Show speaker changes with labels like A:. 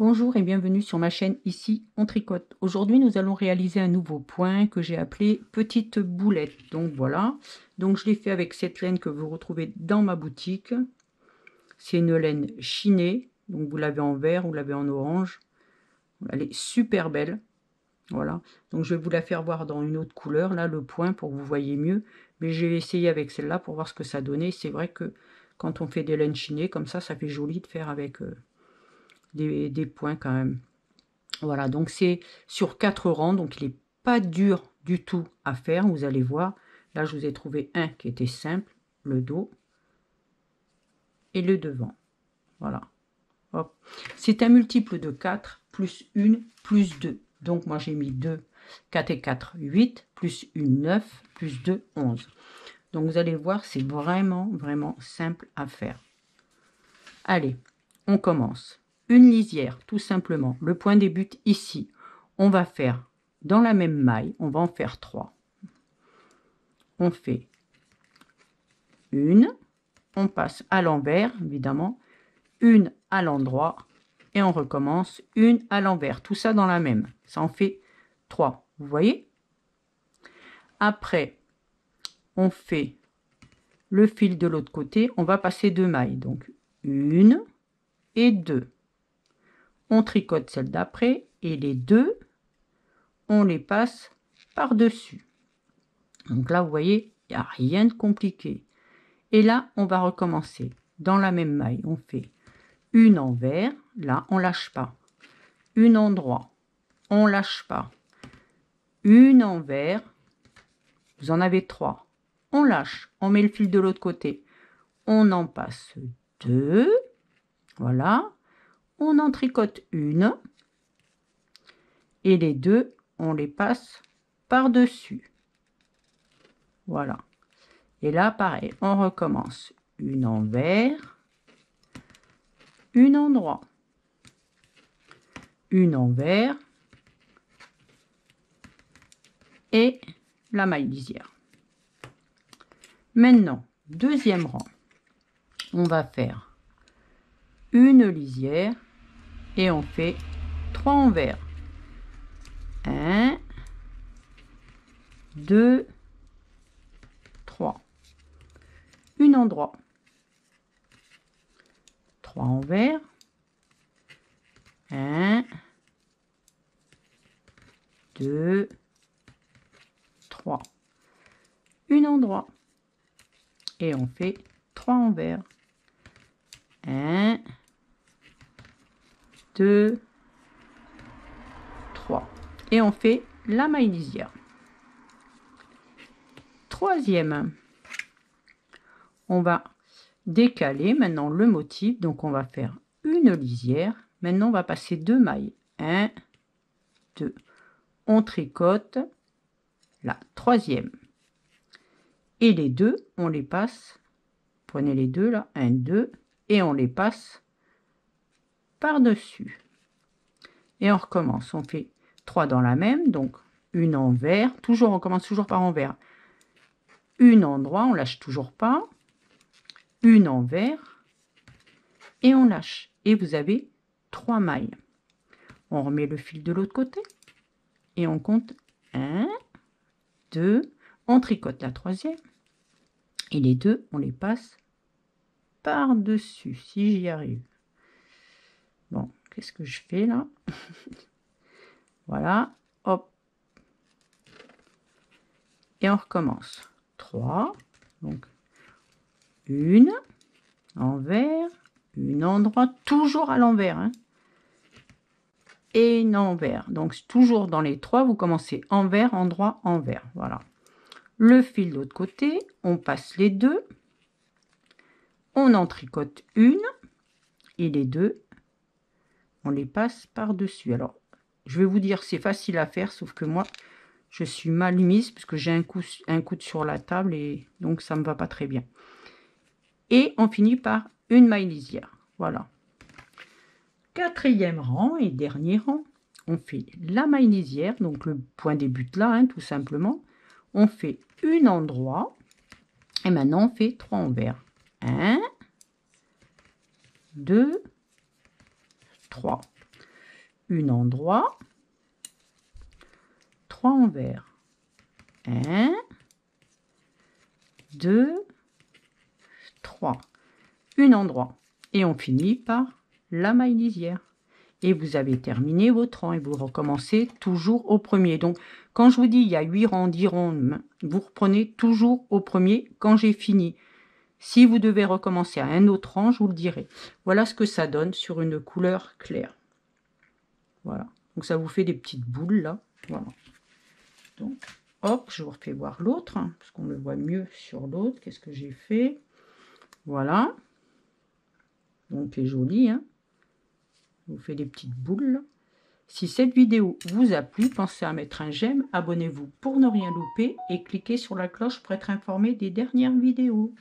A: Bonjour et bienvenue sur ma chaîne Ici on tricote. Aujourd'hui nous allons réaliser un nouveau point que j'ai appelé petite boulette. Donc voilà, donc je l'ai fait avec cette laine que vous retrouvez dans ma boutique. C'est une laine chinée, donc vous l'avez en vert, vous l'avez en orange. Elle est super belle. Voilà, donc je vais vous la faire voir dans une autre couleur, là le point pour que vous voyez mieux. Mais je vais essayer avec celle-là pour voir ce que ça donnait. C'est vrai que quand on fait des laines chinées comme ça fait joli de faire avec... des points quand même. Voilà, donc c'est sur 4 rangs, donc il n'est pas dur du tout à faire, vous allez voir. Là, je vous ai trouvé un qui était simple, le dos et le devant. Voilà. Hop. C'est un multiple de 4, plus 1, plus 2. Donc moi j'ai mis 2, 4 et 4, 8, plus 1, 9, plus 2, 11. Donc vous allez voir, c'est vraiment, vraiment simple à faire. Allez, on commence. Une lisière, tout simplement. Le point débute ici. On va faire dans la même maille, on va en faire 3. On fait une, on passe à l'envers, évidemment, une à l'endroit, et on recommence une à l'envers. Tout ça dans la même. Ça en fait 3. Vous voyez? Après, on fait le fil de l'autre côté. On va passer 2 mailles. Donc, une et 2. On tricote celle d'après et les deux, on les passe par-dessus. Donc là, vous voyez, il n'y a rien de compliqué. Et là, on va recommencer. Dans la même maille, on fait une envers. Là, on lâche pas. Une endroit, on lâche pas. Une envers. Vous en avez 3. On lâche. On met le fil de l'autre côté. On en passe 2. Voilà. On en tricote une. Et les deux, on les passe par-dessus. Voilà. Et là, pareil, on recommence. Une envers, une endroit, une envers et la maille lisière. Maintenant, deuxième rang, on va faire une lisière et on fait 3 envers. 1, 2, 3. Une endroit. 3 envers. 1, 2, 3. Une endroit. Et on fait 3 envers. 1, 2, 3. Et on fait la maille lisière. Troisième, on va décaler maintenant le motif. Donc on va faire une lisière. Maintenant on va passer 2 mailles. 1, 2. On tricote la troisième. Et les deux, on les passe. Prenez les deux là. 1, 2. Et on les passe par-dessus. Et on recommence. On fait 3 dans la même. Donc une envers. Toujours, on commence toujours par envers. Une endroit, on lâche toujours pas. Une envers. Et on lâche. Et vous avez 3 mailles. On remet le fil de l'autre côté. Et on compte 1, 2. On tricote la troisième. Et les deux, on les passe par-dessus, si j'y arrive. Bon, qu'est-ce que je fais là? Voilà, hop. Et on recommence. 3, donc une envers, une endroit, toujours à l'envers. Hein, et une envers. Donc toujours dans les 3, vous commencez envers, endroit, envers. Voilà. Le fil de l'autre côté, on passe les deux. On en tricote une. Et les deux, on les passe par-dessus. Alors, je vais vous dire, c'est facile à faire, sauf que moi, je suis mal mise, parce que j'ai un coude sur la table, et donc ça ne me va pas très bien. Et on finit par une maille lisière. Voilà. Quatrième rang et dernier rang, on fait la maille lisière, donc le point débute là, hein, tout simplement. On fait une endroit, et maintenant on fait 3 envers. 1, 2, 3. une en droit, 3 en vert. 1, 2, 3. Une en droit. Et on finit par la maille lisière. Et vous avez terminé votre rang et vous recommencez toujours au premier. Donc, quand je vous dis il y a 8 rangs, 10 rangs, vous reprenez toujours au premier quand j'ai fini. Si vous devez recommencer à un autre rang, je vous le dirai. Voilà ce que ça donne sur une couleur claire. Voilà. Donc, ça vous fait des petites boules là. Voilà. Donc, hop, je vous refais voir l'autre, hein, parce qu'on le voit mieux sur l'autre. Qu'est-ce que j'ai fait? Voilà. Donc, c'est joli, hein. Je vous fais des petites boules. Si cette vidéo vous a plu, pensez à mettre un j'aime, abonnez-vous pour ne rien louper et cliquez sur la cloche pour être informé des dernières vidéos.